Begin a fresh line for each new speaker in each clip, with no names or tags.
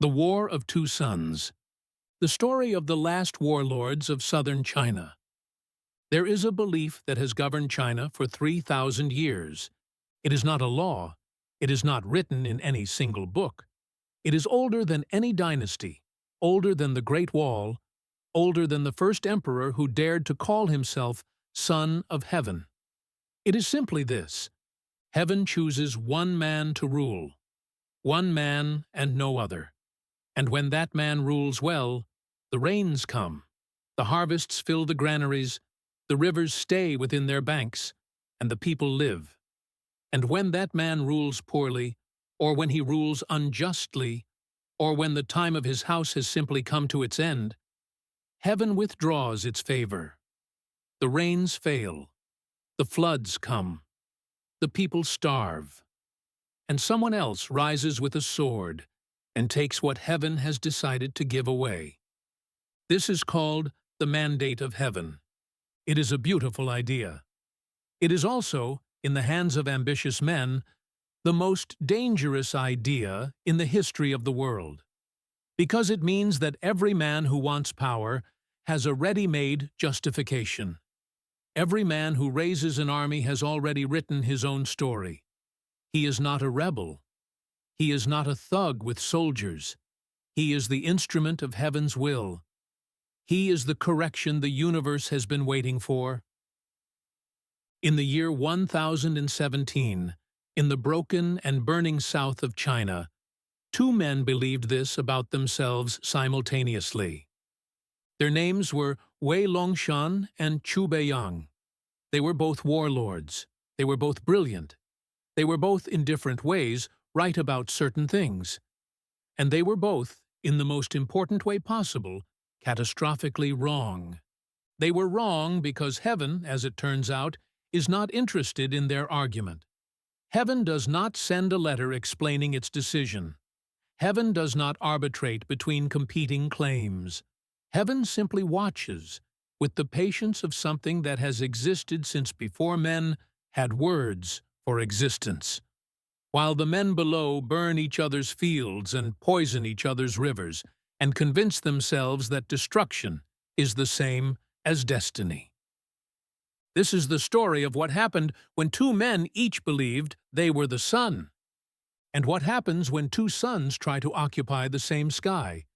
The War of Two Suns. The story of the last warlords of southern China. There is a belief that has governed China for 3,000 years. It is not a law. It is not written in any single book. It is older than any dynasty, older than the Great Wall, older than the first emperor who dared to call himself Son of Heaven. It is simply this: heaven chooses one man to rule, one man and no other. And when that man rules well, the rains come, the harvests fill the granaries, the rivers stay within their banks, and the people live. And when that man rules poorly, or when he rules unjustly, or when the time of his house has simply come to its end, heaven withdraws its favor. The rains fail, the floods come, the people starve, and someone else rises with a sword and takes what heaven has decided to give away. This is called the mandate of heaven. It is a beautiful idea. It is also, in the hands of ambitious men, the most dangerous idea in the history of the world, because it means that every man who wants power has a ready-made justification. Every man who raises an army has already written his own story. He is not a rebel. He is not a thug with soldiers. He is the instrument of heaven's will. He is the correction the universe has been waiting for. In the year 1017, in the broken and burning south of China, two men believed this about themselves simultaneously. Their names were Longshan and Beiyang. They were both warlords. They were both brilliant. They were both, in different ways, right about certain things. And they were both, in the most important way possible, catastrophically wrong. They were wrong because heaven, as it turns out, is not interested in their argument. Heaven does not send a letter explaining its decision. Heaven does not arbitrate between competing claims. Heaven simply watches, with the patience of something that has existed since before men had words for existence. While the men below burn each other's fields and poison each other's rivers, and convince themselves that destruction is the same as destiny. This is the story of what happened when two men each believed they were the sun, and what happens when two suns try to occupy the same sky.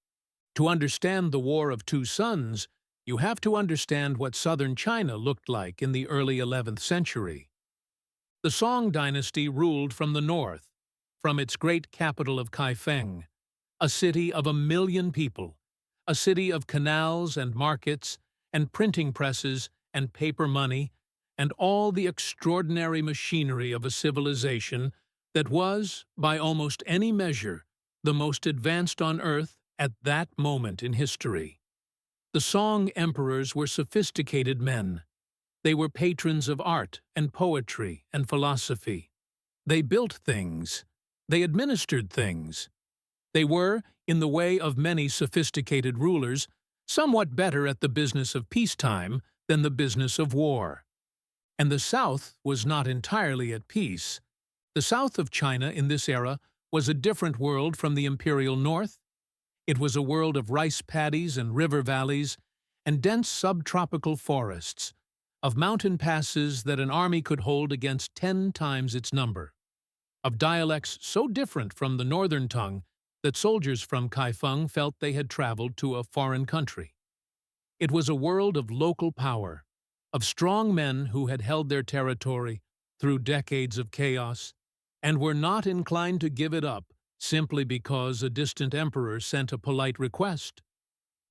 To understand the War of Two Suns, you have to understand what southern China looked like in the early 11th century. The Song Dynasty ruled from the north, from its great capital of Kaifeng, a city of 1 million people, a city of canals and markets and printing presses and paper money and all the extraordinary machinery of a civilization that was, by almost any measure, the most advanced on earth at that moment in history. The Song emperors were sophisticated men. They were patrons of art and poetry and philosophy. They built things. They administered things. They were, in the way of many sophisticated rulers, somewhat better at the business of peacetime than the business of war. And the South was not entirely at peace. The south of China in this era was a different world from the imperial north. It was a world of rice paddies and river valleys and dense subtropical forests, of mountain passes that an army could hold against 10 times its number, of dialects so different from the northern tongue that soldiers from Kaifeng felt they had traveled to a foreign country. It was a world of local power, of strong men who had held their territory through decades of chaos and were not inclined to give it up simply because a distant emperor sent a polite request.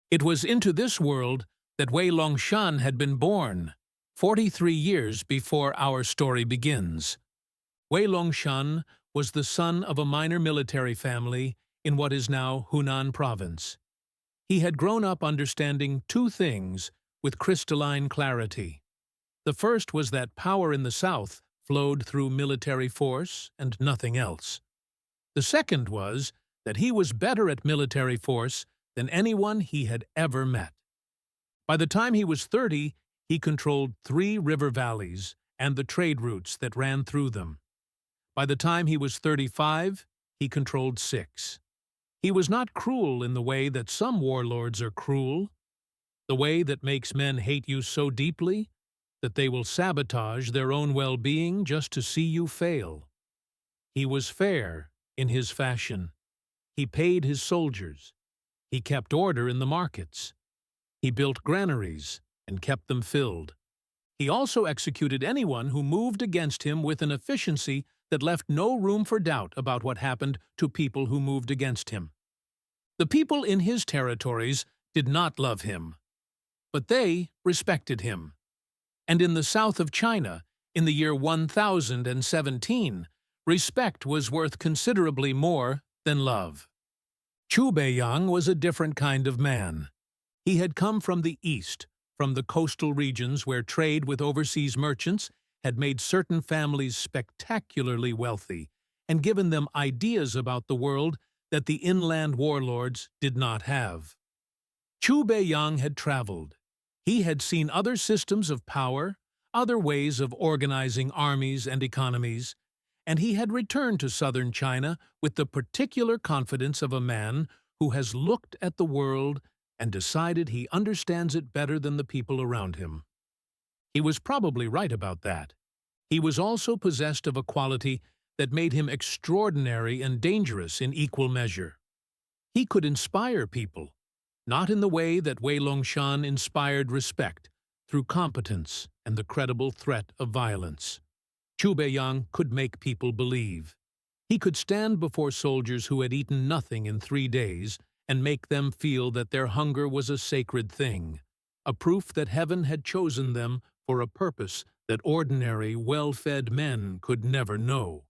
It was into this world that Longshan had been born, 43 years before our story begins. Longshan was the son of a minor military family in what is now Hunan province. He had grown up understanding two things with crystalline clarity. The first was that power in the south flowed through military force and nothing else. The second was that he was better at military force than anyone he had ever met. By the time he was 30, he controlled 3 river valleys and the trade routes that ran through them. By the time he was 35, he controlled 6. He was not cruel in the way that some warlords are cruel, the way that makes men hate you so deeply that they will sabotage their own well-being just to see you fail. He was fair in his fashion. He paid his soldiers. He kept order in the markets. He built granaries and kept them filled. He also executed anyone who moved against him with an efficiency that left no room for doubt about what happened to people who moved against him. The people in his territories did not love him, but they respected him. And in the south of China, in the year 1017, respect was worth considerably more than love. Beiyang was a different kind of man. He had come from the east, from the coastal regions where trade with overseas merchants had made certain families spectacularly wealthy and given them ideas about the world that the inland warlords did not have. Beiyang had traveled. He had seen other systems of power, other ways of organizing armies and economies, and he had returned to southern China with the particular confidence of a man who has looked at the world and decided he understands it better than the people around him. He was probably right about that. He was also possessed of a quality that made him extraordinary and dangerous in equal measure. He could inspire people, not in the way that Longshan inspired respect, through competence and the credible threat of violence. Beiyang could make people believe. He could stand before soldiers who had eaten nothing in 3 days and make them feel that their hunger was a sacred thing, a proof that heaven had chosen them for a purpose that ordinary, well-fed men could never know.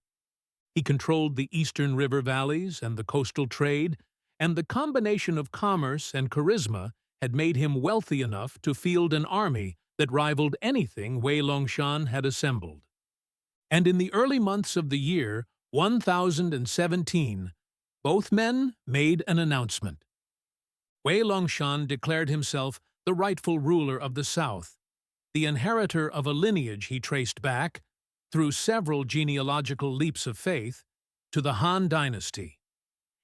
He controlled the eastern river valleys and the coastal trade, and the combination of commerce and charisma had made him wealthy enough to field an army that rivaled anything Longshan had assembled. And in the early months of the year 1017, both men made an announcement. Longshan declared himself the rightful ruler of the south, the inheritor of a lineage he traced back, through several genealogical leaps of faith, to the Han Dynasty.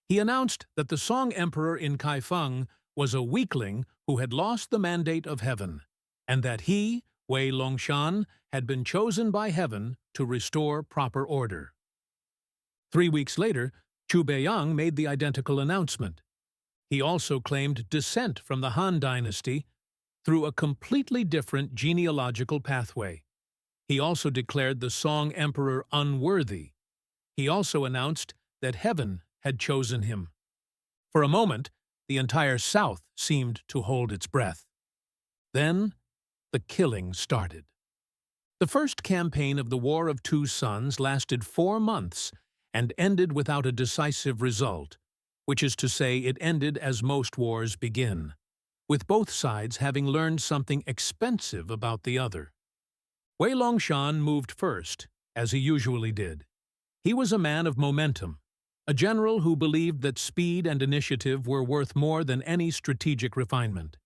He announced that the Song Emperor in Kaifeng was a weakling who had lost the mandate of heaven, and that he, Longshan, had been chosen by heaven to restore proper order. 3 weeks later, Beiyang made the identical announcement. He also claimed descent from the Han Dynasty through a completely different genealogical pathway. He also declared the Song Emperor unworthy. He also announced that heaven had chosen him. For a moment, the entire South seemed to hold its breath. Then, the killing started. The first campaign of the War of Two Suns lasted 4 months and ended without a decisive result, which is to say it ended as most wars begin, with both sides having learned something expensive about the other. Longshan moved first, as he usually did. He was a man of momentum, a general who believed that speed and initiative were worth more than any strategic refinement.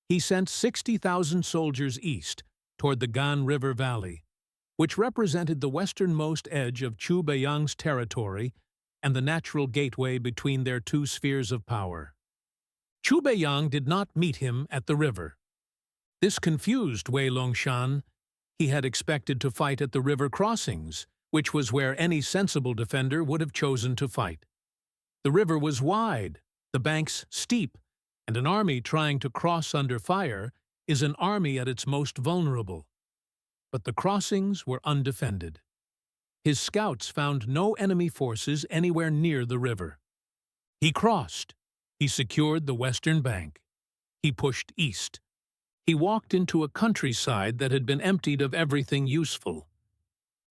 He sent 60,000 soldiers east, toward the Gan River Valley, which represented the westernmost edge of Beiyang's territory and the natural gateway between their two spheres of power. Beiyang did not meet him at the river. This confused Longshan. He had expected to fight at the river crossings, which was where any sensible defender would have chosen to fight. The river was wide, the banks steep, and an army trying to cross under fire is an army at its most vulnerable. But the crossings were undefended. His scouts found no enemy forces anywhere near the river. He crossed. He secured the western bank. He pushed east. He walked into a countryside that had been emptied of everything useful.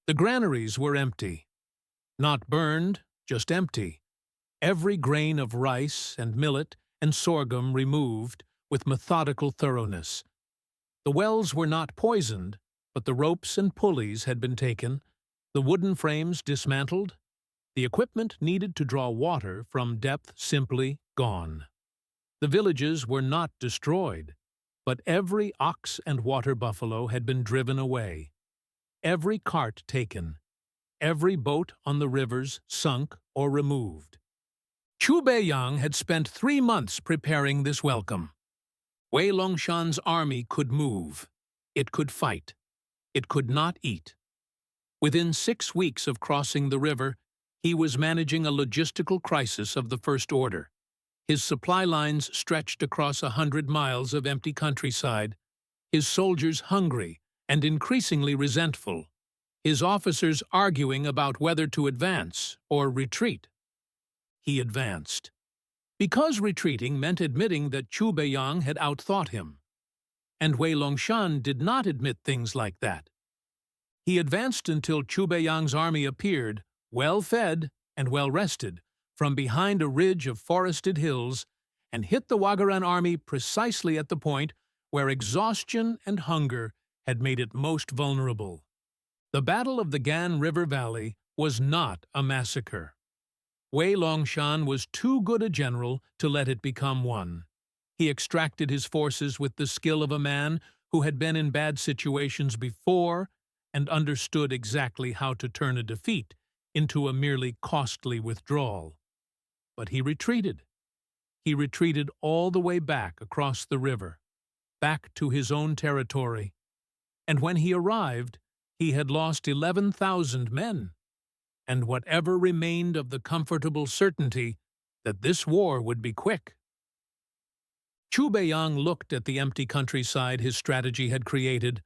The granaries were empty. Not burned, just empty. Every grain of rice and millet and sorghum removed with methodical thoroughness. The wells were not poisoned, but the ropes and pulleys had been taken, the wooden frames dismantled, the equipment needed to draw water from depth simply gone. The villages were not destroyed, but every ox and water buffalo had been driven away, every cart taken, every boat on the rivers sunk or removed. Beiyang had spent 3 months preparing this welcome. Longshan's army could move. It could fight. It could not eat. Within 6 weeks of crossing the river, he was managing a logistical crisis of the first order. His supply lines stretched across 100 miles of empty countryside, his soldiers hungry and increasingly resentful, his officers arguing about whether to advance or retreat. He advanced, because retreating meant admitting that Beiyang had outthought him. And Longshan did not admit things like that. He advanced until Beiyang's army appeared, well-fed and well-rested, from behind a ridge of forested hills, and hit the Wagaran army precisely at the point where exhaustion and hunger had made it most vulnerable. The Battle of the Gan River Valley was not a massacre. Longshan was too good a general to let it become one. He extracted his forces with the skill of a man who had been in bad situations before and understood exactly how to turn a defeat into a merely costly withdrawal. But he retreated. He retreated all the way back across the river, back to his own territory. And when he arrived, he had lost 11,000 men, and whatever remained of the comfortable certainty that this war would be quick. Beiyang looked at the empty countryside his strategy had created,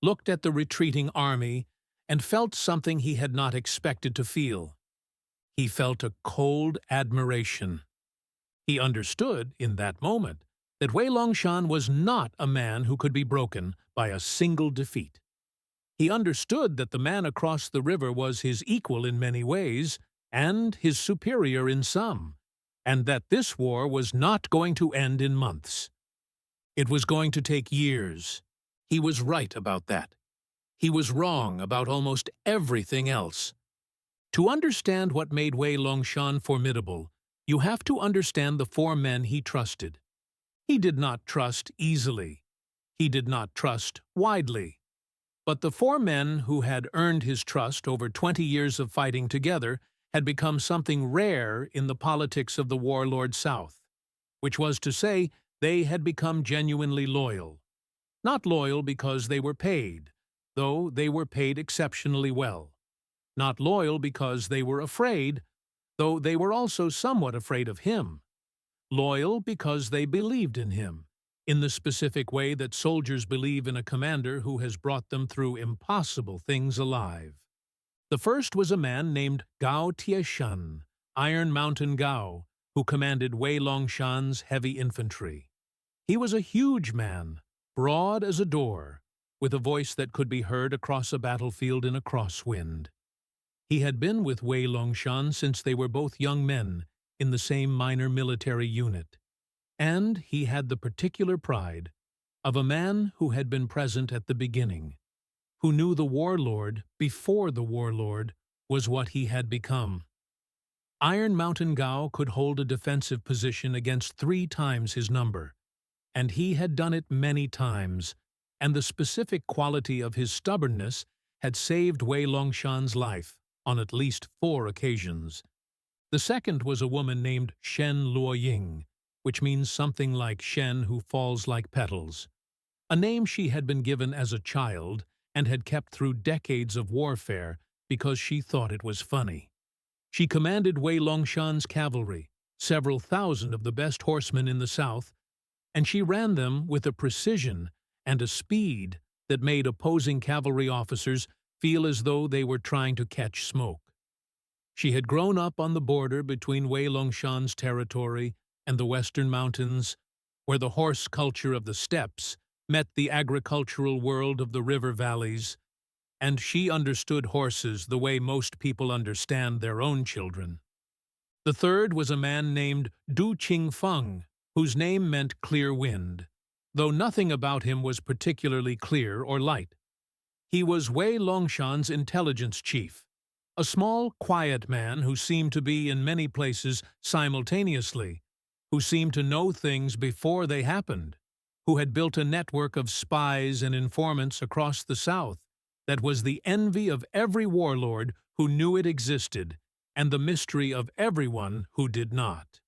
looked at the retreating army, and felt something he had not expected to feel. He felt a cold admiration. He understood, in that moment, that Longshan was not a man who could be broken by a single defeat. He understood that the man across the river was his equal in many ways, and his superior in some, and that this war was not going to end in months. It was going to take years. He was right about that. He was wrong about almost everything else. To understand what made Longshan formidable, you have to understand the 4 men he trusted. He did not trust easily. He did not trust widely. But the 4 men who had earned his trust over 20 years of fighting together had become something rare in the politics of the Warlord South, which was to say, they had become genuinely loyal. Not loyal because they were paid, though they were paid exceptionally well. Not loyal because they were afraid, though they were also somewhat afraid of him. Loyal because they believed in him, in the specific way that soldiers believe in a commander who has brought them through impossible things alive. The first was a man named Gao Tieshan, Iron Mountain Gao, who commanded Longshan's heavy infantry. He was a huge man, broad as a door, with a voice that could be heard across a battlefield in a crosswind. He had been with Longshan since they were both young men in the same minor military unit. And he had the particular pride of a man who had been present at the beginning, who knew the Warlord before the Warlord was what he had become. Iron Mountain Gao could hold a defensive position against 3 times his number, and he had done it many times, and the specific quality of his stubbornness had saved Longshan's life on at least 4 occasions. The second was a woman named Shen Luoying, which means something like Shen who falls like petals, a name she had been given as a child and had kept through decades of warfare because she thought it was funny. She commanded Longshan's cavalry, several thousand of the best horsemen in the south, and she ran them with a precision and a speed that made opposing cavalry officers feel as though they were trying to catch smoke. She had grown up on the border between Longshan's territory and the western mountains, where the horse culture of the steppes met the agricultural world of the river valleys, and she understood horses the way most people understand their own children. The third was a man named Du Qingfeng, whose name meant clear wind, though nothing about him was particularly clear or light. He was Longshan's intelligence chief, a small, quiet man who seemed to be in many places simultaneously, who seemed to know things before they happened, who had built a network of spies and informants across the south that was the envy of every warlord who knew it existed and the mystery of everyone who did not.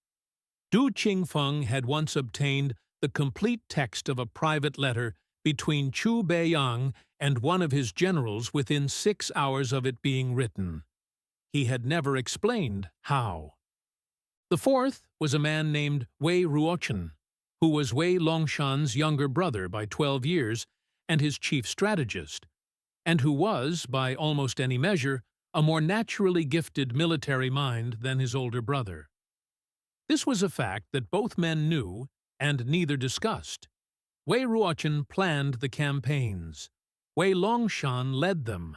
Du Qingfeng had once obtained the complete text of a private letter between Chu Beiyang and one of his generals within 6 hours of it being written. He had never explained how. The fourth was a man named Wei Ruochen, who was Wei Longshan's younger brother by 12 years and his chief strategist, and who was, by almost any measure, a more naturally gifted military mind than his older brother. This was a fact that both men knew and neither discussed. Wei Ruochen planned the campaigns. Wei Longshan led them.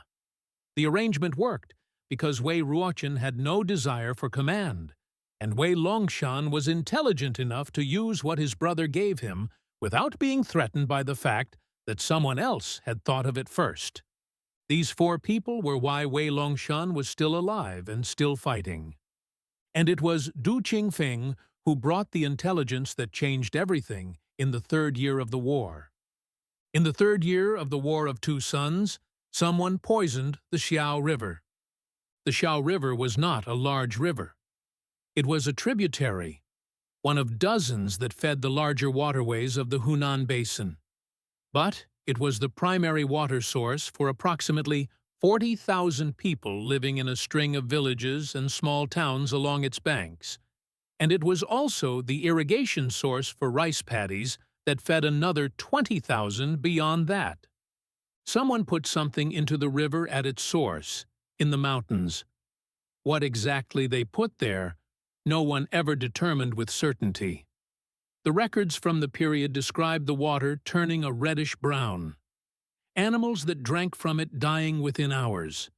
The arrangement worked because Wei Ruochen had no desire for command, and Wei Longshan was intelligent enough to use what his brother gave him without being threatened by the fact that someone else had thought of it first. These four people were why Wei Longshan was still alive and still fighting. And it was Du Qingfeng who brought the intelligence that changed everything in the third year of the war. In the third year of the War of Two Suns, someone poisoned the Xiao River. The Xiao River was not a large river. It was a tributary, one of dozens that fed the larger waterways of the Hunan Basin. But it was the primary water source for approximately 40,000 people living in a string of villages and small towns along its banks, and it was also the irrigation source for rice paddies that fed another 20,000 beyond that. Someone put something into the river at its source, in the mountains. What exactly they put there, no one ever determined with certainty. The records from the period describe the water turning a reddish-brown. Animals that drank from it dying within hours.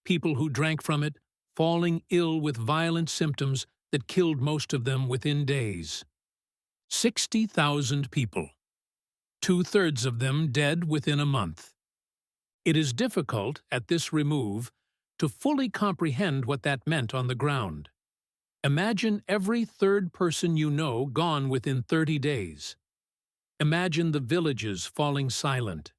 People who drank from it falling ill with violent symptoms that killed most of them within days. 60,000 people. 2/3 of them dead within a month. It is difficult, at this remove, to fully comprehend what that meant on the ground. Imagine every third person you know gone within 30 days. Imagine the villages falling silent.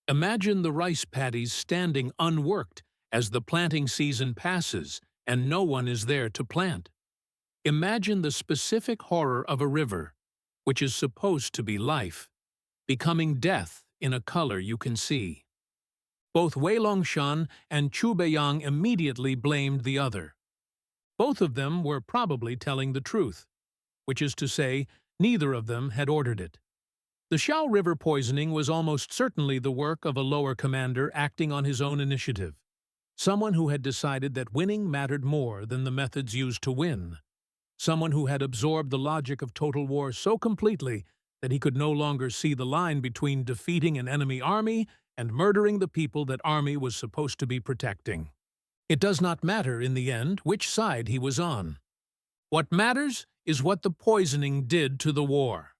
Imagine the rice paddies standing unworked as the planting season passes and no one is there to plant. Imagine the specific horror of a river, which is supposed to be life, becoming death in a color you can see. Both Wei Longshan and Chu Beiyang immediately blamed the other. Both of them were probably telling the truth, which is to say, neither of them had ordered it. The Xiao River poisoning was almost certainly the work of a lower commander acting on his own initiative, someone who had decided that winning mattered more than the methods used to win, someone who had absorbed the logic of total war so completely that he could no longer see the line between defeating an enemy army and murdering the people that army was supposed to be protecting. It does not matter, in the end, which side he was on. What matters is what the poisoning did to the war.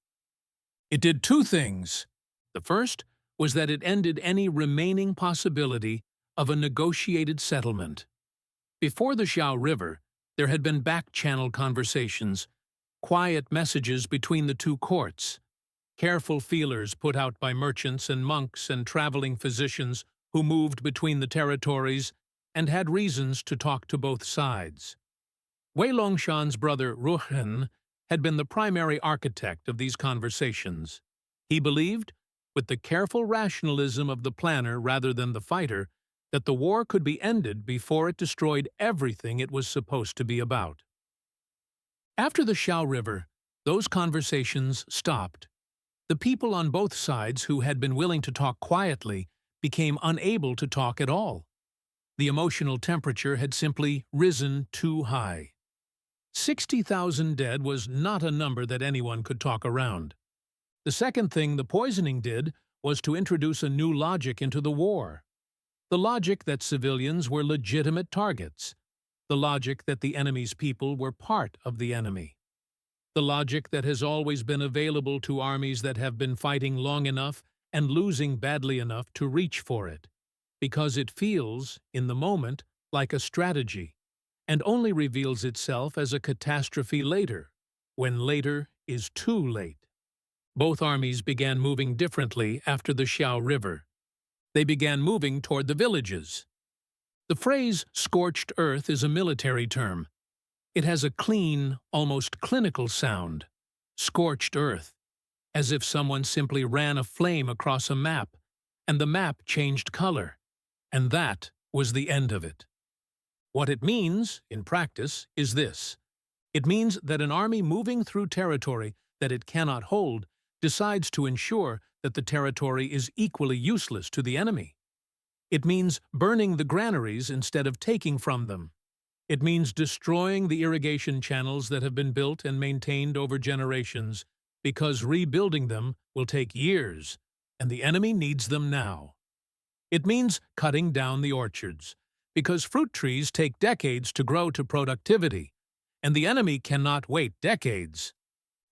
It did two things. The first was that it ended any remaining possibility of a negotiated settlement. Before the Xiao River, there had been back-channel conversations, quiet messages between the two courts, careful feelers put out by merchants and monks and traveling physicians who moved between the territories and had reasons to talk to both sides. Wei Longshan's brother Ruochen had been the primary architect of these conversations. He believed, with the careful rationalism of the planner rather than the fighter, that the war could be ended before it destroyed everything it was supposed to be about. After the Xiao River, those conversations stopped. The people on both sides who had been willing to talk quietly became unable to talk at all. The emotional temperature had simply risen too high. 60,000 dead was not a number that anyone could talk around. The second thing the poisoning did was to introduce a new logic into the war. The logic that civilians were legitimate targets. The logic that the enemy's people were part of the enemy. The logic that has always been available to armies that have been fighting long enough and losing badly enough to reach for it, because it feels, in the moment, like a strategy, and only reveals itself as a catastrophe later, when later is too late. Both armies began moving differently after the Xiao River. They began moving toward the villages. The phrase "scorched earth" is a military term. It has a clean, almost clinical sound, scorched earth, as if someone simply ran a flame across a map, and the map changed color, and that was the end of it. What it means, in practice, is this. It means that an army moving through territory that it cannot hold decides to ensure that the territory is equally useless to the enemy. It means burning the granaries instead of taking from them. It means destroying the irrigation channels that have been built and maintained over generations, because rebuilding them will take years, and the enemy needs them now. It means cutting down the orchards, because fruit trees take decades to grow to productivity, and the enemy cannot wait decades.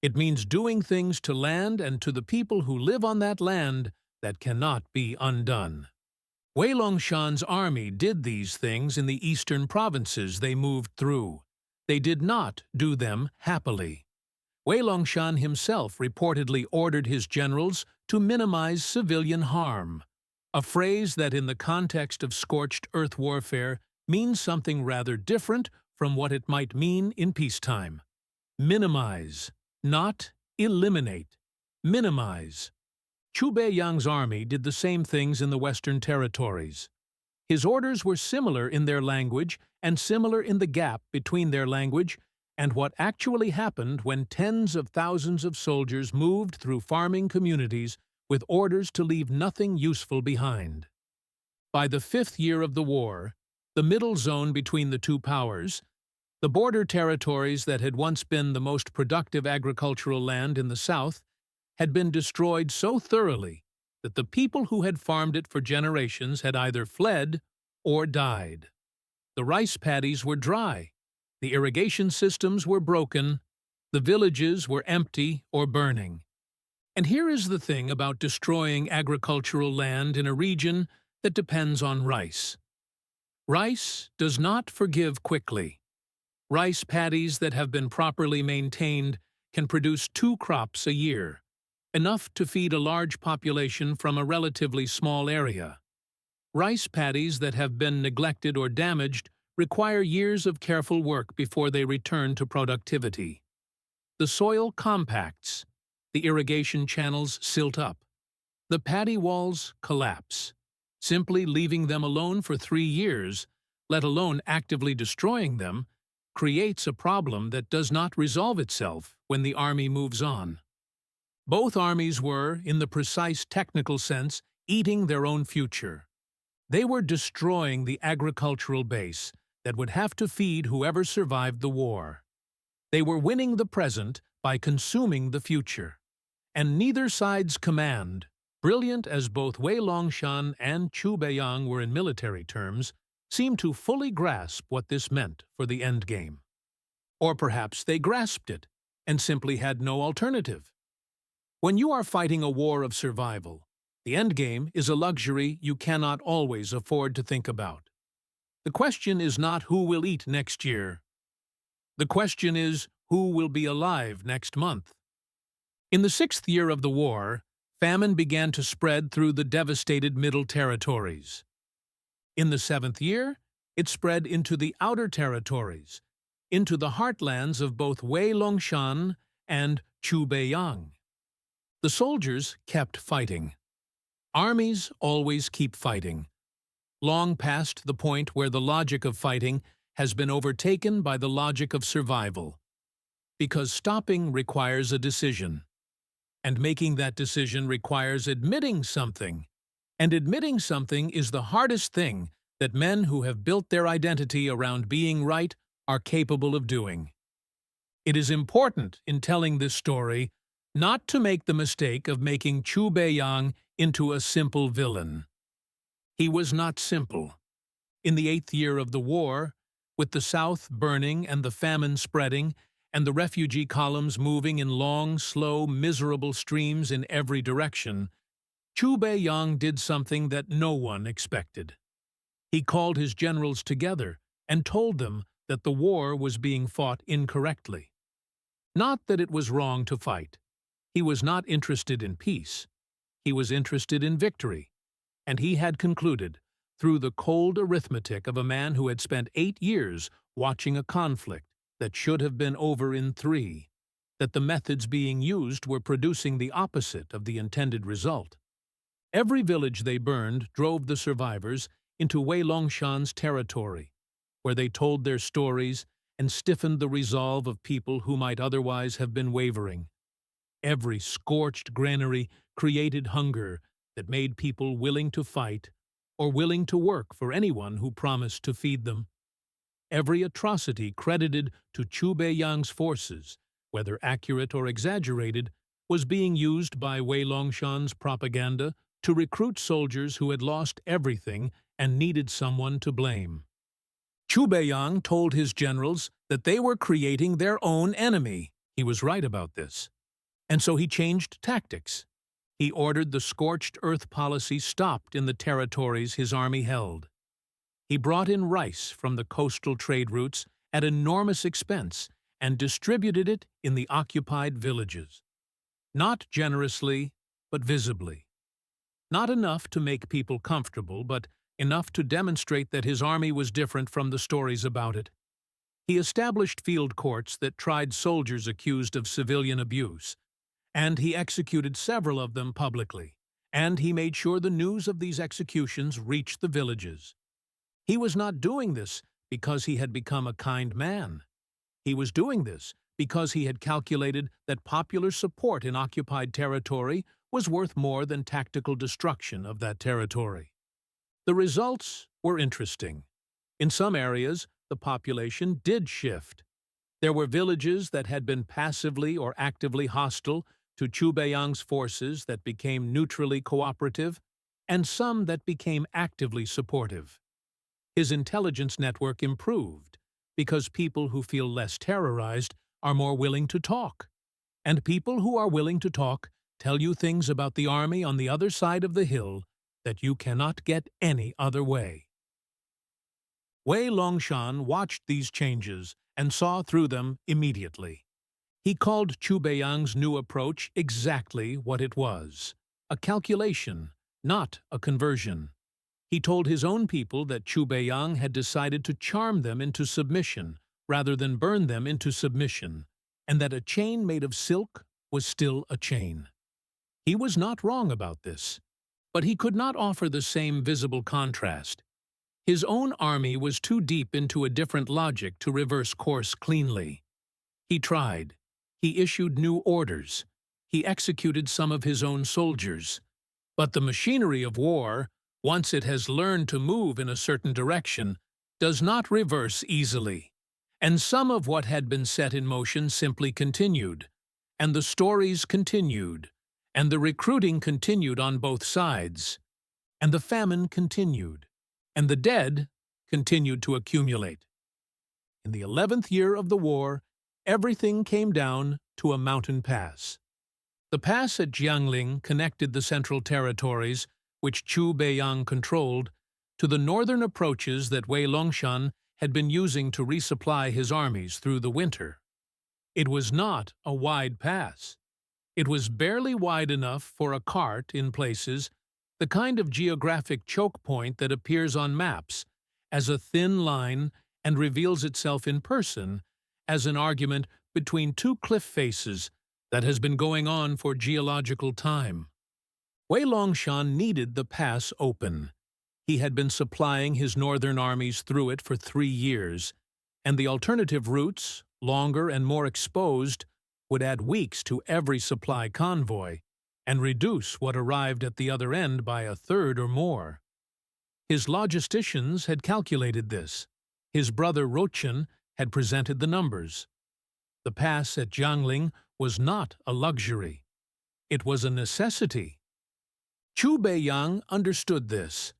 It means doing things to land and to the people who live on that land that cannot be undone. Longshan's army did these things in the eastern provinces they moved through. They did not do them happily. Longshan himself reportedly ordered his generals to minimize civilian harm, a phrase that in the context of scorched earth warfare means something rather different from what it might mean in peacetime. Minimize, not eliminate. Minimize. Beiyang's army did the same things in the Western territories. His orders were similar in their language and similar in the gap between their language and what actually happened when tens of thousands of soldiers moved through farming communities with orders to leave nothing useful behind. By the 5th year of the war, the middle zone between the two powers, the border territories that had once been the most productive agricultural land in the south, had been destroyed so thoroughly that the people who had farmed it for generations had either fled or died. The rice paddies were dry, the irrigation systems were broken, the villages were empty or burning. And here is the thing about destroying agricultural land in a region that depends on rice. Rice does not forgive quickly. Rice paddies that have been properly maintained can produce 2 crops a year, enough to feed a large population from a relatively small area. Rice paddies that have been neglected or damaged require years of careful work before they return to productivity. The soil compacts, the irrigation channels silt up, the paddy walls collapse. Simply leaving them alone for 3 years, let alone actively destroying them, creates a problem that does not resolve itself when the army moves on. Both armies were, in the precise technical sense, eating their own future. They were destroying the agricultural base that would have to feed whoever survived the war. They were winning the present by consuming the future. And neither side's command, brilliant as both Longshan and Beiyang were in military terms, seemed to fully grasp what this meant for the endgame. Or perhaps they grasped it and simply had no alternative. When you are fighting a war of survival, the endgame is a luxury you cannot always afford to think about. The question is not who will eat next year. The question is who will be alive next month. In the 6th year of the war, famine began to spread through the devastated Middle Territories. In the 7th year, it spread into the Outer Territories, into the heartlands of both Longshan and Beiyang. The soldiers kept fighting. Armies always keep fighting, long past the point where the logic of fighting has been overtaken by the logic of survival. Because stopping requires a decision, and making that decision requires admitting something, and admitting something is the hardest thing that men who have built their identity around being right are capable of doing. It is important in telling this story not to make the mistake of making Beiyang into a simple villain. He was not simple. In the 8th year of the war, with the south burning and the famine spreading, and the refugee columns moving in long, slow, miserable streams in every direction, Beiyang did something that no one expected. He called his generals together and told them that the war was being fought incorrectly. Not that it was wrong to fight. He was not interested in peace. He was interested in victory. And he had concluded, through the cold arithmetic of a man who had spent 8 years watching a conflict, that should have been over in 3, that the methods being used were producing the opposite of the intended result. Every village they burned drove the survivors into Longshan's territory, where they told their stories and stiffened the resolve of people who might otherwise have been wavering. Every scorched granary created hunger that made people willing to fight or willing to work for anyone who promised to feed them. Every atrocity credited to Beiyang's forces, whether accurate or exaggerated, was being used by Longshan's propaganda to recruit soldiers who had lost everything and needed someone to blame. Beiyang told his generals that they were creating their own enemy. He was right about this. And so he changed tactics. He ordered the scorched earth policy stopped in the territories his army held. He brought in rice from the coastal trade routes at enormous expense and distributed it in the occupied villages. Not generously, but visibly. Not enough to make people comfortable, but enough to demonstrate that his army was different from the stories about it. He established field courts that tried soldiers accused of civilian abuse, and he executed several of them publicly, and he made sure the news of these executions reached the villages. He was not doing this because he had become a kind man. He was doing this because he had calculated that popular support in occupied territory was worth more than tactical destruction of that territory. The results were interesting. In some areas, the population did shift. There were villages that had been passively or actively hostile to Beiyang's forces that became neutrally cooperative, and some that became actively supportive. His intelligence network improved because people who feel less terrorized are more willing to talk, and people who are willing to talk tell you things about the army on the other side of the hill that you cannot get any other way. Longshan watched these changes and saw through them immediately. He called Beiyang's new approach exactly what it was, a calculation, not a conversion. He told his own people that Beiyang had decided to charm them into submission rather than burn them into submission, and that a chain made of silk was still a chain. He was not wrong about this, but he could not offer the same visible contrast. His own army was too deep into a different logic to reverse course cleanly. He tried. He issued new orders. He executed some of his own soldiers. But the machinery of war, once it has learned to move in a certain direction, does not reverse easily. And some of what had been set in motion simply continued. And the stories continued. And the recruiting continued on both sides. And the famine continued. And the dead continued to accumulate. In the 11th year of the war, everything came down to a mountain pass. The pass at Lling connected the central territories, which Beiyang controlled, to the northern approaches that Longshan had been using to resupply his armies through the winter. It was not a wide pass. It was barely wide enough for a cart in places, the kind of geographic choke point that appears on maps as a thin line and reveals itself in person as an argument between two cliff faces that has been going on for geological time. Longshan needed the pass open. He had been supplying his northern armies through it for 3 years, and the alternative routes, longer and more exposed, would add weeks to every supply convoy and reduce what arrived at the other end by a third or more. His logisticians had calculated this. His brother Rochen had presented the numbers. The pass at Jiangling was not a luxury. It was a necessity. Beiyang understood this.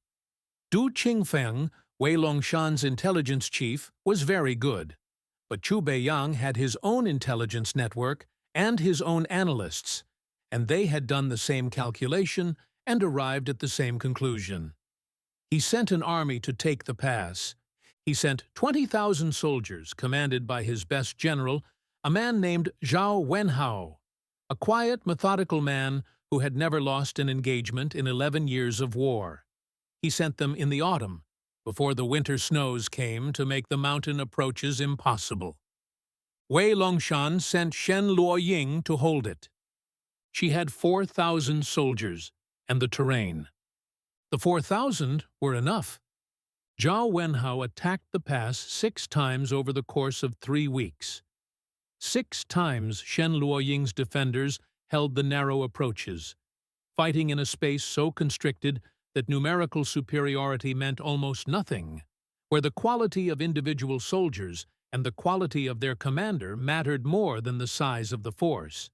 Du Qingfeng, Longshan's intelligence chief, was very good, but Beiyang had his own intelligence network and his own analysts, and they had done the same calculation and arrived at the same conclusion. He sent an army to take the pass. He sent 20,000 soldiers commanded by his best general, a man named Xiao Wenhao, a quiet, methodical man who had never lost an engagement in 11 years of war. He sent them in the autumn, before the winter snows came to make the mountain approaches impossible. Longshan sent Shen Luoying to hold it. She had 4,000 soldiers and the terrain. The 4,000 were enough. Zhao Wenhao attacked the pass 6 times over the course of 3 weeks. 6 times Shen Luoying's defenders held the narrow approaches, fighting in a space so constricted that numerical superiority meant almost nothing, where the quality of individual soldiers and the quality of their commander mattered more than the size of the force.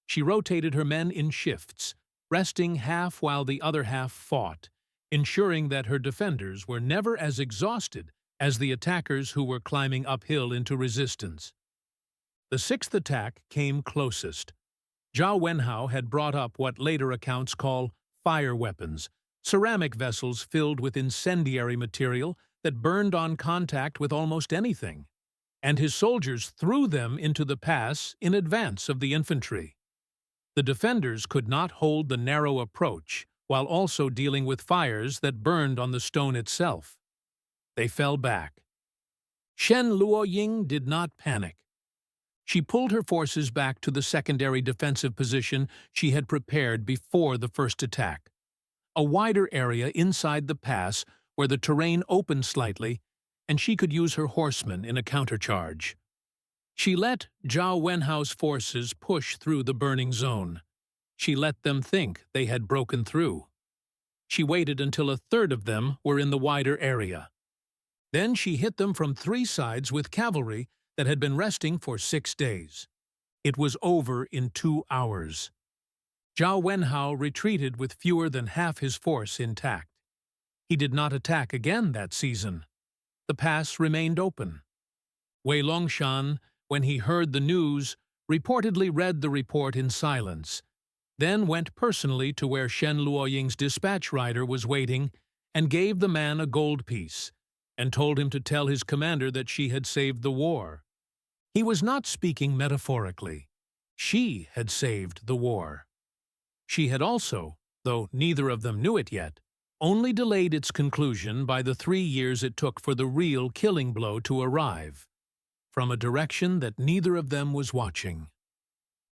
She rotated her men in shifts, resting half while the other half fought, ensuring that her defenders were never as exhausted as the attackers who were climbing uphill into resistance. The 6th attack came closest. Zhao Wenhao had brought up what later accounts call fire weapons, ceramic vessels filled with incendiary material that burned on contact with almost anything, and his soldiers threw them into the pass in advance of the infantry. The defenders could not hold the narrow approach while also dealing with fires that burned on the stone itself. They fell back. Shen Luoying did not panic. She pulled her forces back to the secondary defensive position she had prepared before the first attack, a wider area inside the pass where the terrain opened slightly and she could use her horsemen in a countercharge. She let Zhao Wenhao's forces push through the burning zone. She let them think they had broken through. She waited until a third of them were in the wider area. Then she hit them from 3 sides with cavalry that had been resting for 6 days. It was over in 2 hours. Zhao Wenhao retreated with fewer than half his force intact. He did not attack again that season. The pass remained open. Longshan, when he heard the news, reportedly read the report in silence, then went personally to where Shen Luoying's dispatch rider was waiting and gave the man a gold piece and told him to tell his commander that she had saved the war. He was not speaking metaphorically. She had saved the war. She had also, though neither of them knew it yet, only delayed its conclusion by the 3 years it took for the real killing blow to arrive, from a direction that neither of them was watching.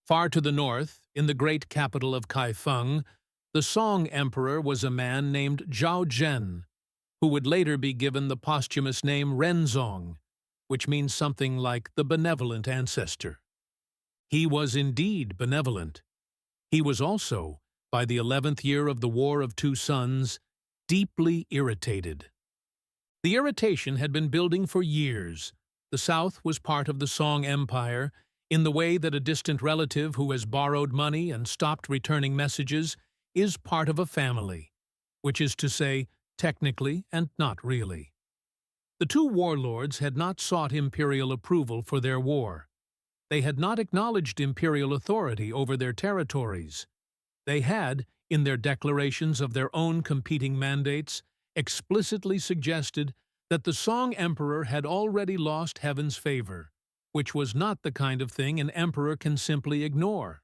Far to the north, in the great capital of Kaifeng, the Song Emperor was a man named Zhao Zhen, who would later be given the posthumous name Renzong, which means something like the benevolent ancestor. He was indeed benevolent. He was also, by the 11th year of the War of Two Suns, deeply irritated. The irritation had been building for years. The South was part of the Song Empire, in the way that a distant relative who has borrowed money and stopped returning messages is part of a family, which is to say, technically and not really. The 2 warlords had not sought imperial approval for their war. They had not acknowledged imperial authority over their territories. They had, in their declarations of their own competing mandates, explicitly suggested that the Song Emperor had already lost heaven's favor, which was not the kind of thing an emperor can simply ignore.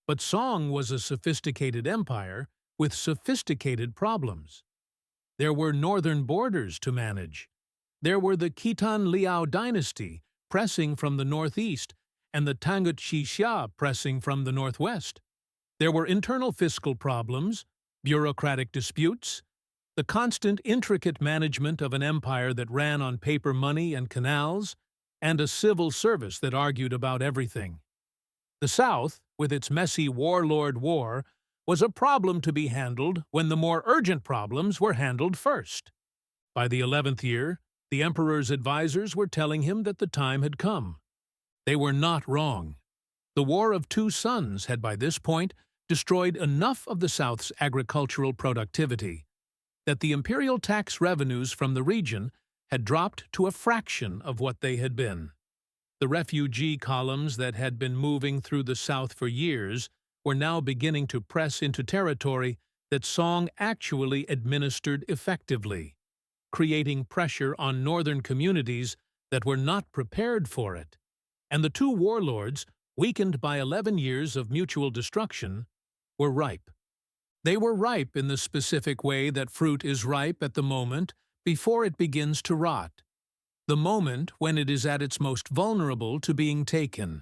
But Song was a sophisticated empire with sophisticated problems. There were northern borders to manage. There were the Khitan-Liao dynasty pressing from the northeast and the Tangut-Xixia pressing from the northwest. There were internal fiscal problems, bureaucratic disputes, the constant intricate management of an empire that ran on paper money and canals, and a civil service that argued about everything. The South, with its messy warlord war, was a problem to be handled when the more urgent problems were handled first. By the 11th year, the emperor's advisors were telling him that the time had come. They were not wrong. The War of Two Suns had by this point destroyed enough of the South's agricultural productivity that the imperial tax revenues from the region had dropped to a fraction of what they had been. The refugee columns that had been moving through the South for years were now beginning to press into territory that Song actually administered effectively, creating pressure on northern communities that were not prepared for it. And the 2 warlords, weakened by 11 years of mutual destruction, were ripe. They were ripe in the specific way that fruit is ripe at the moment before it begins to rot. the moment when it is at its most vulnerable to being taken.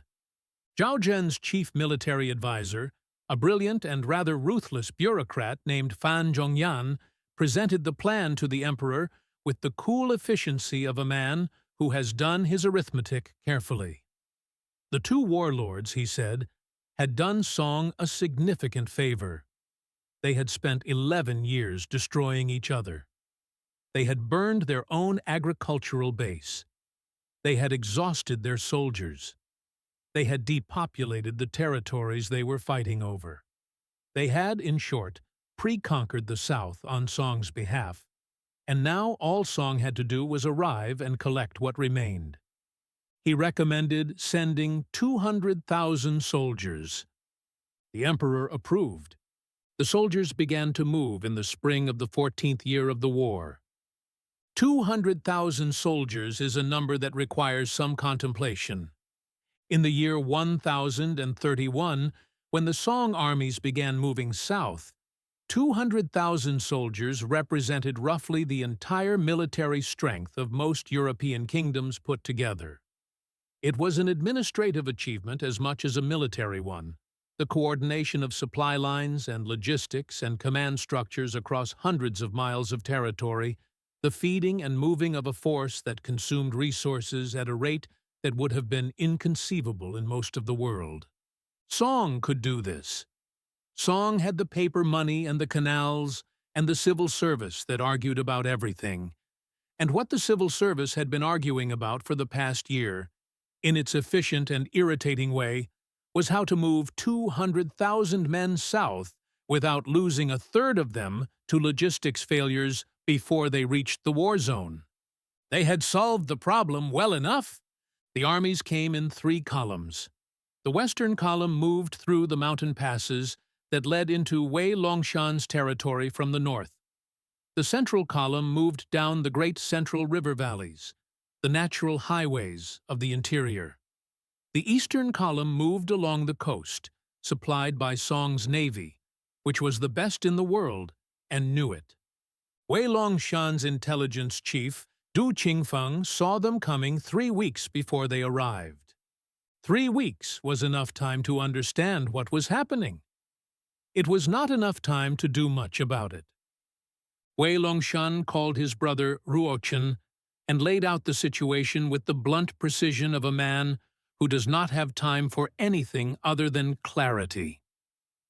Zhao Zhen's chief military advisor, a brilliant and rather ruthless bureaucrat named Fan Zhongyan, presented the plan to the emperor with the cool efficiency of a man who has done his arithmetic carefully. The two warlords, he said, had done Song a significant favor. They had spent 11 years destroying each other. They had burned their own agricultural base. They had exhausted their soldiers. They had depopulated the territories they were fighting over. They had, in short, pre-conquered the south on Song's behalf, and now all Song had to do was arrive and collect what remained. He recommended sending 200,000 soldiers. The emperor approved. The soldiers began to move in the spring of the 14th year of the war. 200,000 soldiers is a number that requires some contemplation. In the year 1031, when the Song armies began moving south, 200,000 soldiers represented roughly the entire military strength of most European kingdoms put together. It was an administrative achievement as much as a military one. The coordination of supply lines and logistics and command structures across hundreds of miles of territory, the feeding and moving of a force that consumed resources at a rate that would have been inconceivable in most of the world. Song could do this. Song had the paper money and the canals and the civil service that argued about everything. And what the civil service had been arguing about for the past year, in its efficient and irritating way, was how to move 200,000 men south without losing a third of them to logistics failures before they reached the war zone. They had solved the problem well enough. The armies came in 3 columns. The western column moved through the mountain passes that led into Wei Longshan's territory from the north. The central column moved down the great central river valleys, the natural highways of the interior. The eastern column moved along the coast, supplied by Song's navy, which was the best in the world and knew it. Wei Longshan's intelligence chief, Du Qingfeng, saw them coming 3 weeks before they arrived. 3 weeks was enough time to understand what was happening. It was not enough time to do much about it. Wei Longshan called his brother Ruochen and laid out the situation with the blunt precision of a man who does not have time for anything other than clarity.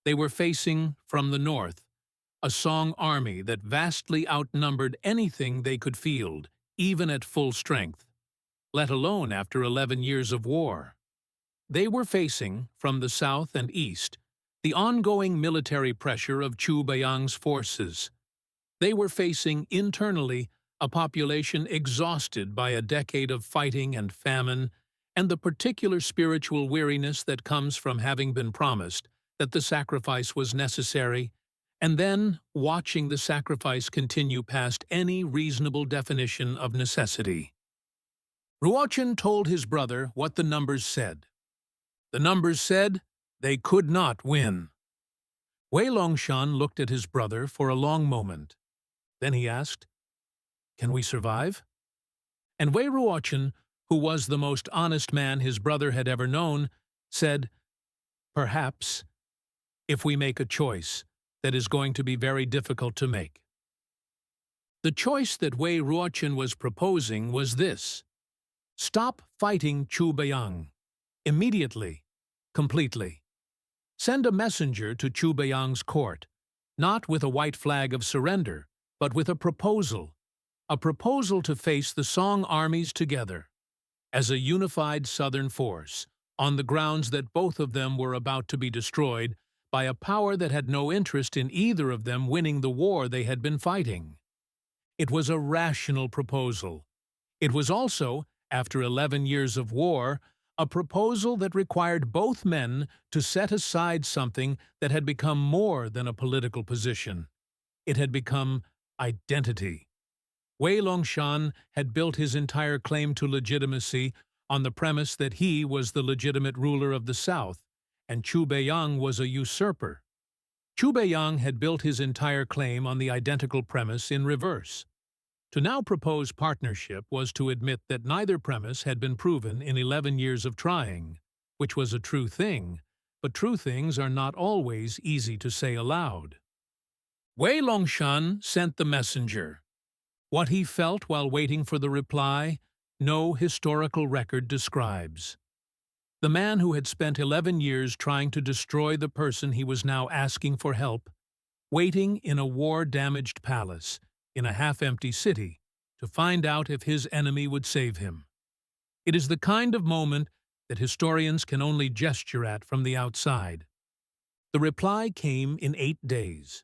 They were facing, from the north, a Song army that vastly outnumbered anything they could field, even at full strength, let alone after 11 years of war. They were facing, from the south and east, the ongoing military pressure of Beiyang's forces. They were facing, internally, a population exhausted by a decade of fighting and famine, and the particular spiritual weariness that comes from having been promised that the sacrifice was necessary, and then watching the sacrifice continue past any reasonable definition of necessity. Ruochen told his brother what the numbers said. The numbers said they could not win. Wei Longshan looked at his brother for a long moment. Then he asked, "Can we survive?" And Wei Ruochen, who was the most honest man his brother had ever known, said, "Perhaps, if we make a choice that is going to be very difficult to make." The choice that Wei Ruochen was proposing was this: stop fighting Beiyang. Immediately, completely. Send a messenger to Beiyang's court, not with a white flag of surrender, but with a proposal to face the Song armies together, as a unified southern force, on the grounds that both of them were about to be destroyed by a power that had no interest in either of them winning the war they had been fighting. It was a rational proposal. It was also, after 11 years of war, a proposal that required both men to set aside something that had become more than a political position. It had become identity. Wei Longshan had built his entire claim to legitimacy on the premise that he was the legitimate ruler of the South, and Beiyang was a usurper. Beiyang had built his entire claim on the identical premise in reverse. To now propose partnership was to admit that neither premise had been proven in 11 years of trying, which was a true thing, but true things are not always easy to say aloud. Wei Longshan sent the messenger. What he felt while waiting for the reply, no historical record describes. The man who had spent 11 years trying to destroy the person he was now asking for help, waiting in a war-damaged palace, in a half-empty city, to find out if his enemy would save him. It is the kind of moment that historians can only gesture at from the outside. The reply came in 8 days.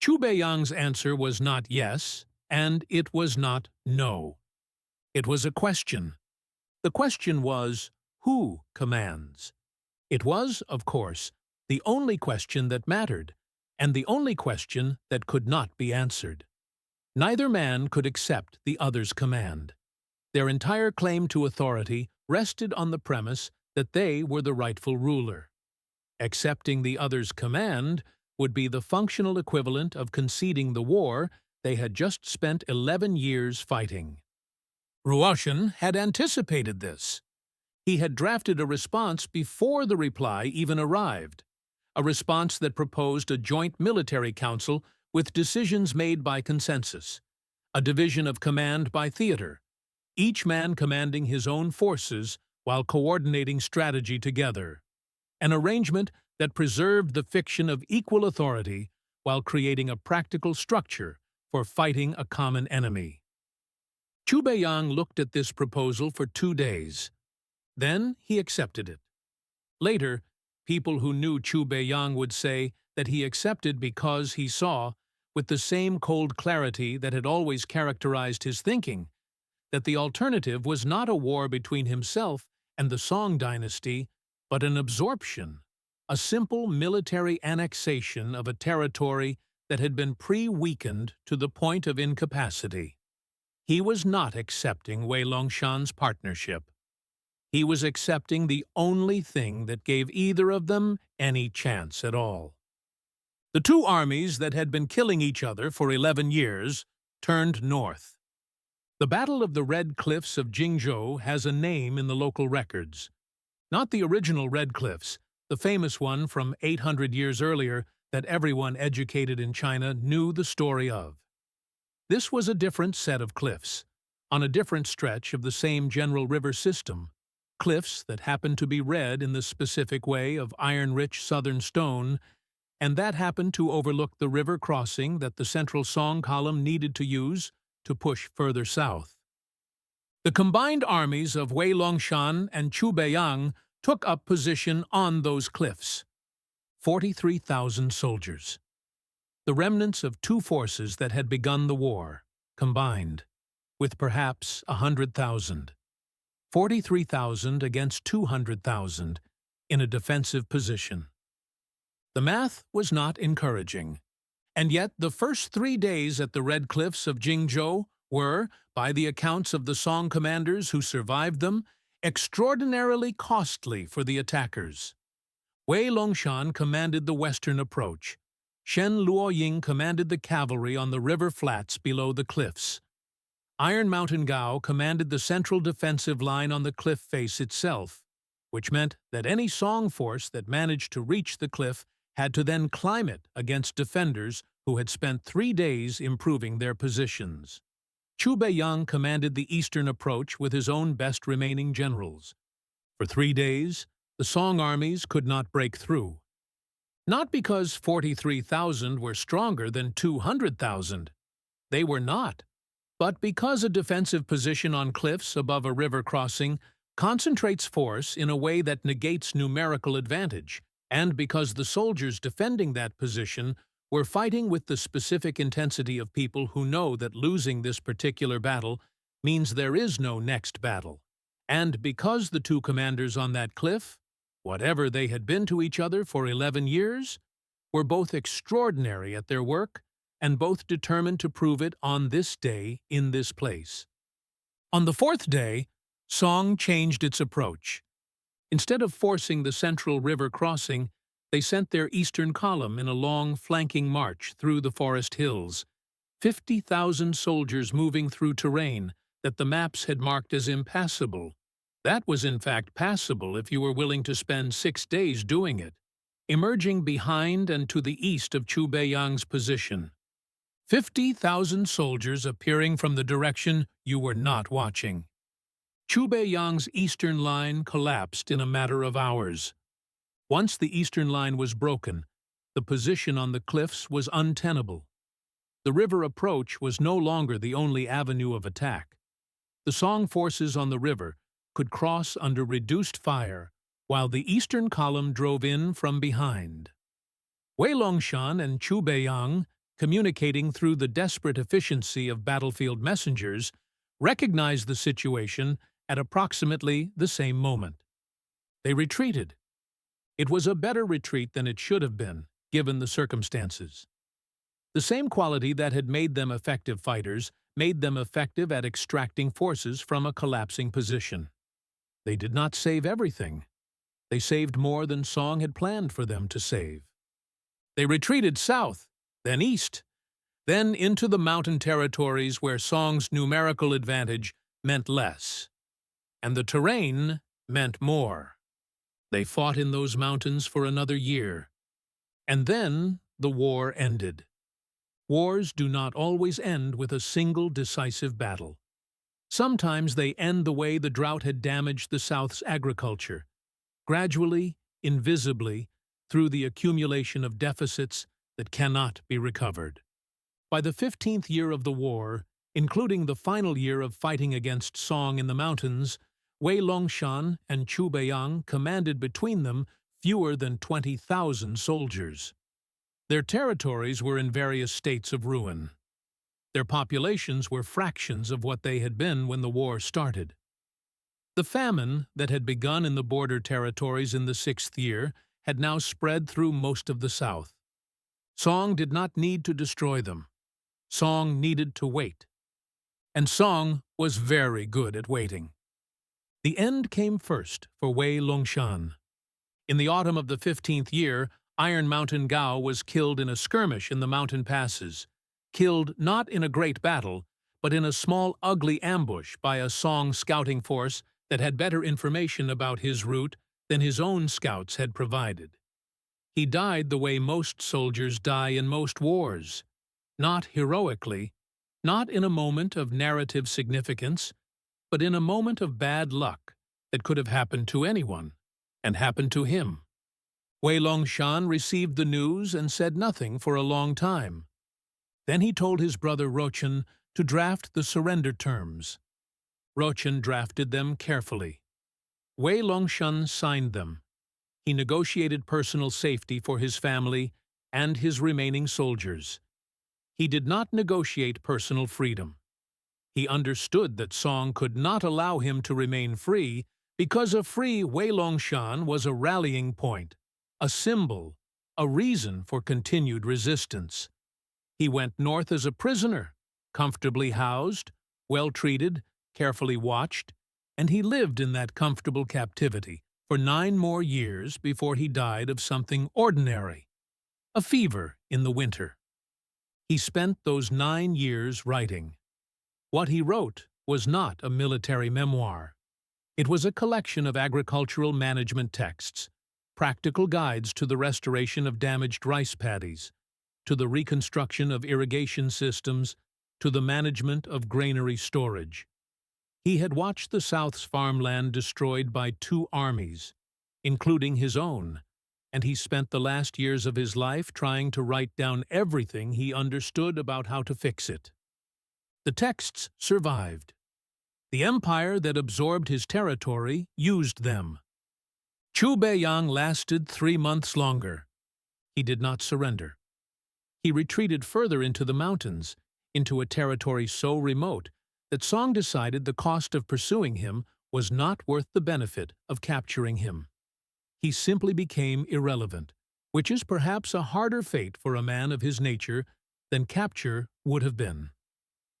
Beiyang's answer was not yes, and it was not no. It was a question. The question was, who commands? It was, of course, the only question that mattered, and the only question that could not be answered. Neither man could accept the other's command. Their entire claim to authority rested on the premise that they were the rightful ruler. Accepting the other's command would be the functional equivalent of conceding the war they had just spent 11 years fighting. Ruoshan had anticipated this. He had drafted a response before the reply even arrived, a response that proposed a joint military council with decisions made by consensus, a division of command by theater, each man commanding his own forces while coordinating strategy together, an arrangement that preserved the fiction of equal authority while creating a practical structure for fighting a common enemy. Beiyang looked at this proposal for 2 days. Then he accepted it. Later, people who knew Beiyang would say that he accepted because he saw, with the same cold clarity that had always characterized his thinking, that the alternative was not a war between himself and the Song Dynasty, but an absorption, a simple military annexation of a territory that had been pre-weakened to the point of incapacity. He was not accepting Wei Longshan's partnership. He was accepting the only thing that gave either of them any chance at all. The two armies that had been killing each other for 11 years turned north. The Battle of the Red Cliffs of Jingzhou has a name in the local records. Not the original Red Cliffs, the famous one from 800 years earlier that everyone educated in China knew the story of. This was a different set of cliffs, on a different stretch of the same general river system, cliffs that happened to be red in the specific way of iron-rich southern stone, and that happened to overlook the river crossing that the central Song column needed to use to push further south. The combined armies of Wei Longshan and Beiyang took up position on those cliffs. 43,000 soldiers. The remnants of two forces that had begun the war, combined, with perhaps 100,000. 43,000 against 200,000 in a defensive position. The math was not encouraging, and yet the first 3 days at the Red Cliffs of Jingzhou were, by the accounts of the Song commanders who survived them, extraordinarily costly for the attackers. Wei Longshan commanded the western approach. Shen Luoying commanded the cavalry on the river flats below the cliffs. Iron Mountain Gao commanded the central defensive line on the cliff face itself, which meant that any Song force that managed to reach the cliff had to then climb it against defenders who had spent 3 days improving their positions. Beiyang commanded the eastern approach with his own best remaining generals. For 3 days, the Song armies could not break through. Not because 43,000 were stronger than 200,000. They were not. But because a defensive position on cliffs above a river crossing concentrates force in a way that negates numerical advantage, and because the soldiers defending that position were fighting with the specific intensity of people who know that losing this particular battle means there is no next battle, and because the two commanders on that cliff, whatever they had been to each other for 11 years, were both extraordinary at their work and both determined to prove it on this day in this place. On the 4th day, Song changed its approach. Instead of forcing the central river crossing, they sent their eastern column in a long flanking march through the forest hills, 50,000 soldiers moving through terrain that the maps had marked as impassable. That was in fact passable if you were willing to spend 6 days doing it. Emerging behind and to the east of Beiyang's position. 50,000 soldiers appearing from the direction you were not watching. Beiyang's eastern line collapsed in a matter of hours. Once the eastern line was broken, the position on the cliffs was untenable. The river approach was no longer the only avenue of attack. The Song forces on the river could cross under reduced fire, while the eastern column drove in from behind. Longshan and Beiyang, communicating through the desperate efficiency of battlefield messengers, recognized the situation at approximately the same moment. They retreated. It was a better retreat than it should have been, given the circumstances. The same quality that had made them effective fighters made them effective at extracting forces from a collapsing position. They did not save everything. They saved more than Song had planned for them to save. They retreated south, then east, then into the mountain territories where Song's numerical advantage meant less, and the terrain meant more. They fought in those mountains for another year, and then the war ended. Wars do not always end with a single decisive battle. Sometimes they end the way the drought had damaged the South's agriculture, gradually, invisibly, through the accumulation of deficits that cannot be recovered. By the 15th year of the war, including the final year of fighting against Song in the mountains, Longshan and Beiyang commanded between them fewer than 20,000 soldiers. Their territories were in various states of ruin. Their populations were fractions of what they had been when the war started. The famine that had begun in the border territories in the 6th year had now spread through most of the south. Song did not need to destroy them. Song needed to wait. And Song was very good at waiting. The end came first for Longshan. In the autumn of the 15th year, Iron Mountain Gao was killed in a skirmish in the mountain passes, killed not in a great battle, but in a small ugly ambush by a Song scouting force that had better information about his route than his own scouts had provided. He died the way most soldiers die in most wars, not heroically, not in a moment of narrative significance, but in a moment of bad luck that could have happened to anyone, and happened to him. Longshan received the news and said nothing for a long time. Then he told his brother Rochen to draft the surrender terms. Rochen drafted them carefully. Longshan signed them. He negotiated personal safety for his family and his remaining soldiers. He did not negotiate personal freedom. He understood that Song could not allow him to remain free because a free Longshan was a rallying point, a symbol, a reason for continued resistance. He went north as a prisoner, comfortably housed, well-treated, carefully watched, and he lived in that comfortable captivity for 9 more years before he died of something ordinary, a fever in the winter. He spent those 9 years writing. What he wrote was not a military memoir. It was a collection of agricultural management texts, practical guides to the restoration of damaged rice paddies, to the reconstruction of irrigation systems, to the management of granary storage. He had watched the South's farmland destroyed by 2 armies, including his own, and he spent the last years of his life trying to write down everything he understood about how to fix it. The texts survived. The empire that absorbed his territory used them. Beiyang lasted 3 months longer. He did not surrender. He retreated further into the mountains, into a territory so remote that Song decided the cost of pursuing him was not worth the benefit of capturing him. He simply became irrelevant, which is perhaps a harder fate for a man of his nature than capture would have been.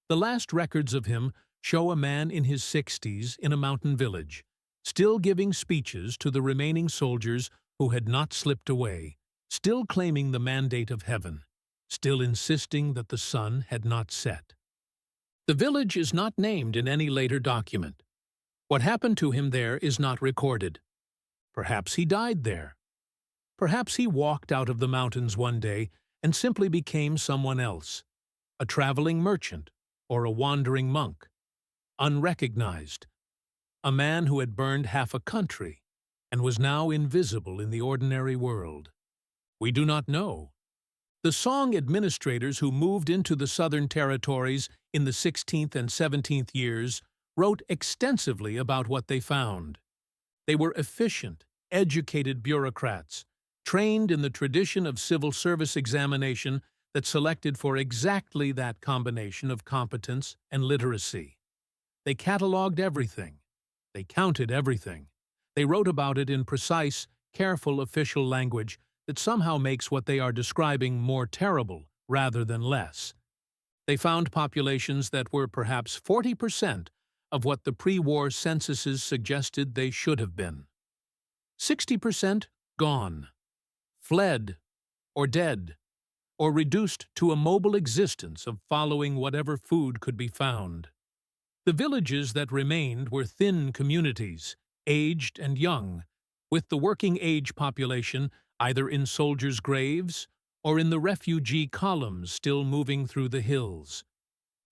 The last records of him show a man in his 60s in a mountain village, still giving speeches to the remaining soldiers who had not slipped away, still claiming the mandate of heaven. still insisting that the sun had not set. The village is not named in any later document. What happened to him there is not recorded. Perhaps he died there. Perhaps he walked out of the mountains one day and simply became someone else, a traveling merchant or a wandering monk, unrecognized, a man who had burned half a country and was now invisible in the ordinary world. We do not know. The Song administrators who moved into the southern territories in the 16th and 17th years wrote extensively about what they found. They were efficient, educated bureaucrats, trained in the tradition of civil service examination that selected for exactly that combination of competence and literacy. They catalogued everything. They counted everything. They wrote about it in precise, careful official language that somehow makes what they are describing more terrible rather than less. They found populations that were perhaps 40% of what the pre-war censuses suggested they should have been. 60% gone, fled, or dead, or reduced to a mobile existence of following whatever food could be found. The villages that remained were thin communities, aged and young, with the working-age population either in soldiers' graves or in the refugee columns still moving through the hills.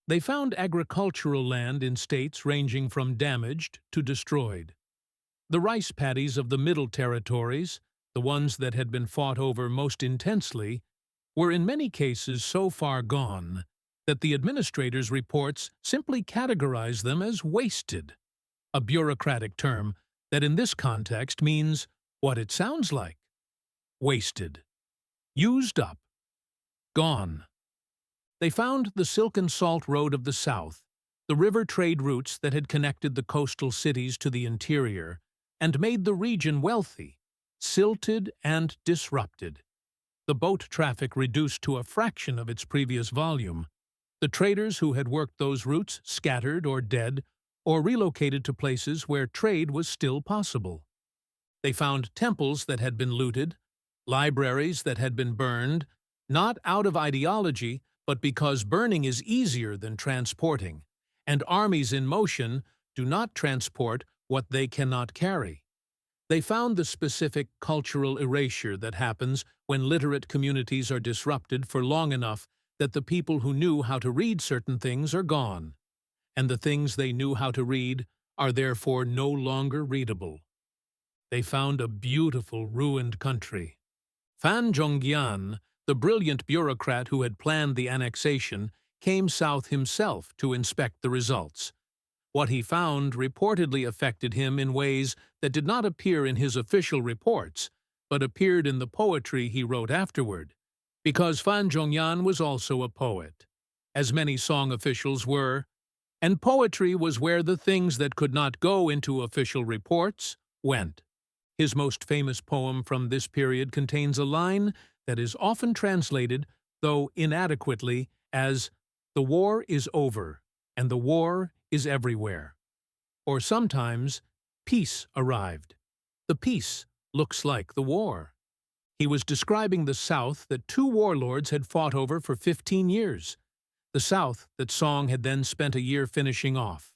They found agricultural land in states ranging from damaged to destroyed. The rice paddies of the Middle Territories, the ones that had been fought over most intensely, were in many cases so far gone that the administrators' reports simply categorize them as wasted, a bureaucratic term that in this context means what it sounds like: wasted, used up, gone. They found the silken salt road of the south, the river trade routes that had connected the coastal cities to the interior and made the region wealthy, silted and disrupted. The boat traffic reduced to a fraction of its previous volume. The traders who had worked those routes scattered or dead, or relocated to places where trade was still possible. They found temples that had been looted, libraries that had been burned, not out of ideology, but because burning is easier than transporting, and armies in motion do not transport what they cannot carry. They found the specific cultural erasure that happens when literate communities are disrupted for long enough that the people who knew how to read certain things are gone, and the things they knew how to read are therefore no longer readable. They found a beautiful ruined country. Fan Zhongyan, the brilliant bureaucrat who had planned the annexation, came south himself to inspect the results. What he found reportedly affected him in ways that did not appear in his official reports, but appeared in the poetry he wrote afterward, because Fan Zhongyan was also a poet, as many Song officials were, and poetry was where the things that could not go into official reports went. His most famous poem from this period contains a line that is often translated, though inadequately, as "The war is over, and the war is everywhere." Or sometimes, "Peace arrived. The peace looks like the war." He was describing the South that two warlords had fought over for 15 years, the South that Song had then spent a year finishing off.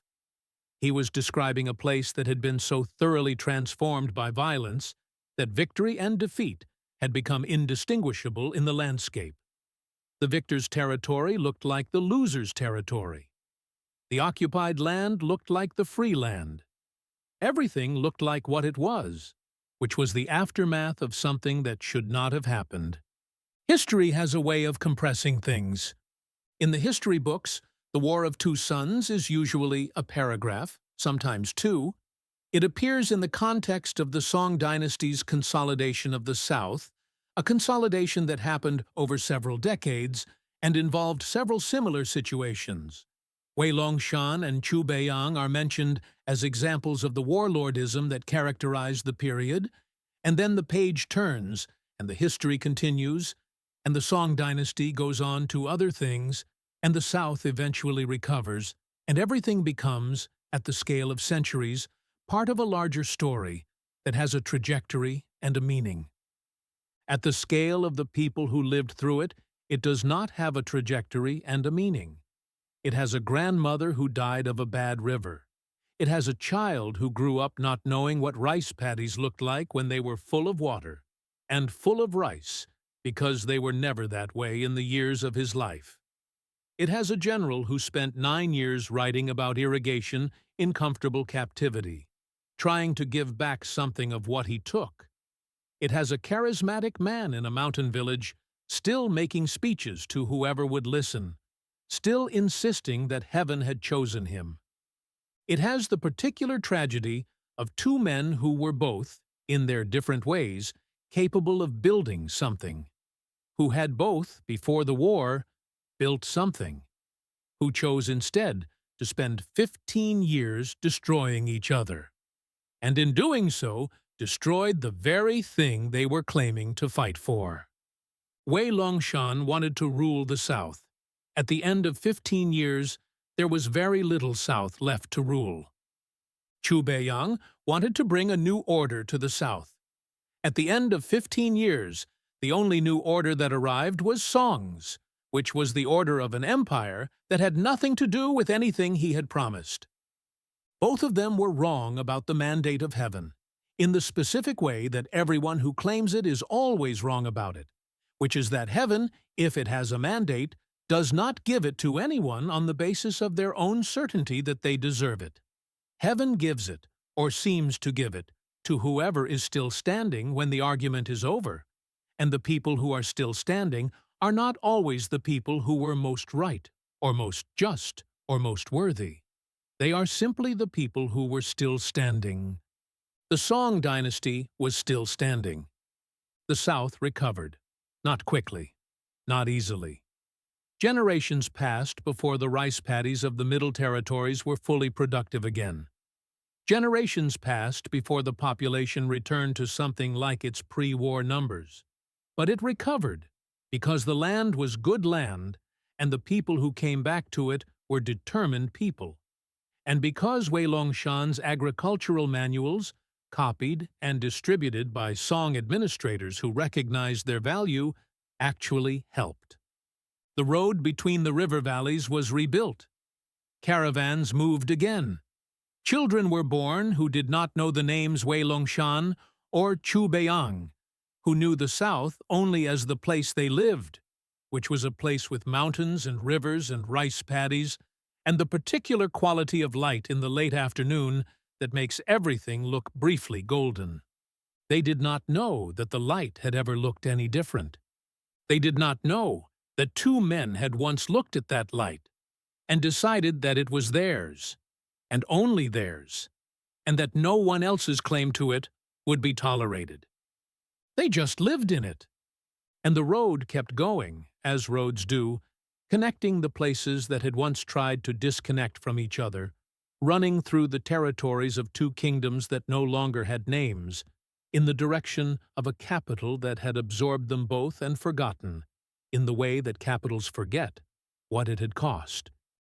He was describing a place that had been so thoroughly transformed by violence that victory and defeat had become indistinguishable in the landscape. The victor's territory looked like the loser's territory. The occupied land looked like the free land. Everything looked like what it was, which was the aftermath of something that should not have happened. History has a way of compressing things. In the history books, the War of Two Suns is usually a paragraph, sometimes two. It appears in the context of the Song Dynasty's consolidation of the South, a consolidation that happened over several decades and involved several similar situations. Longshan and Beiyang are mentioned as examples of the warlordism that characterized the period, and then the page turns, and the history continues, and the Song Dynasty goes on to other things, and the South eventually recovers, and everything becomes, at the scale of centuries, part of a larger story that has a trajectory and a meaning. At the scale of the people who lived through it, It does not have a trajectory and a meaning. It has a grandmother who died of a bad river. It has a child who grew up not knowing what rice paddies looked like when they were full of water and full of rice, because they were never that way in the years of his life. It has a general who spent 9 years writing about irrigation in comfortable captivity, trying to give back something of what he took. It has a charismatic man in a mountain village, still making speeches to whoever would listen, still insisting that heaven had chosen him. It has the particular tragedy of two men who were both, in their different ways, capable of building something, who had both, before the war, built something, who chose instead to spend 15 years destroying each other, and in doing so destroyed the very thing they were claiming to fight for. Longshan wanted to rule the South. At the end of 15 years, there was very little South left to rule. Beiyang wanted to bring a new order to the South. At the end of 15 years, the only new order that arrived was Song's, which was the order of an empire that had nothing to do with anything he had promised. Both of them were wrong about the mandate of heaven, in the specific way that everyone who claims it is always wrong about it, which is that heaven, if it has a mandate, does not give it to anyone on the basis of their own certainty that they deserve it. Heaven gives it, or seems to give it, to whoever is still standing when the argument is over, and the people who are still standing are not always the people who were most right, or most just, or most worthy. They are simply the people who were still standing. The Song Dynasty was still standing. The South recovered. Not quickly. Not easily. Generations passed before the rice paddies of the Middle Territories were fully productive again. Generations passed before the population returned to something like its pre-war numbers. But it recovered, because the land was good land, and the people who came back to it were determined people. And because Longshan's agricultural manuals, copied and distributed by Song administrators who recognized their value, actually helped. The road between the river valleys was rebuilt. Caravans moved again. Children were born who did not know the names Longshan or Beiyang, who knew the South only as the place they lived, which was a place with mountains and rivers and rice paddies, and the particular quality of light in the late afternoon that makes everything look briefly golden. They did not know that the light had ever looked any different. They did not know that two men had once looked at that light and decided that it was theirs, and only theirs, and that no one else's claim to it would be tolerated. They just lived in it. And the road kept going, as roads do, connecting the places that had once tried to disconnect from each other, running through the territories of two kingdoms that no longer had names, in the direction of a capital that had absorbed them both and forgotten, in the way that capitals forget, what it had cost.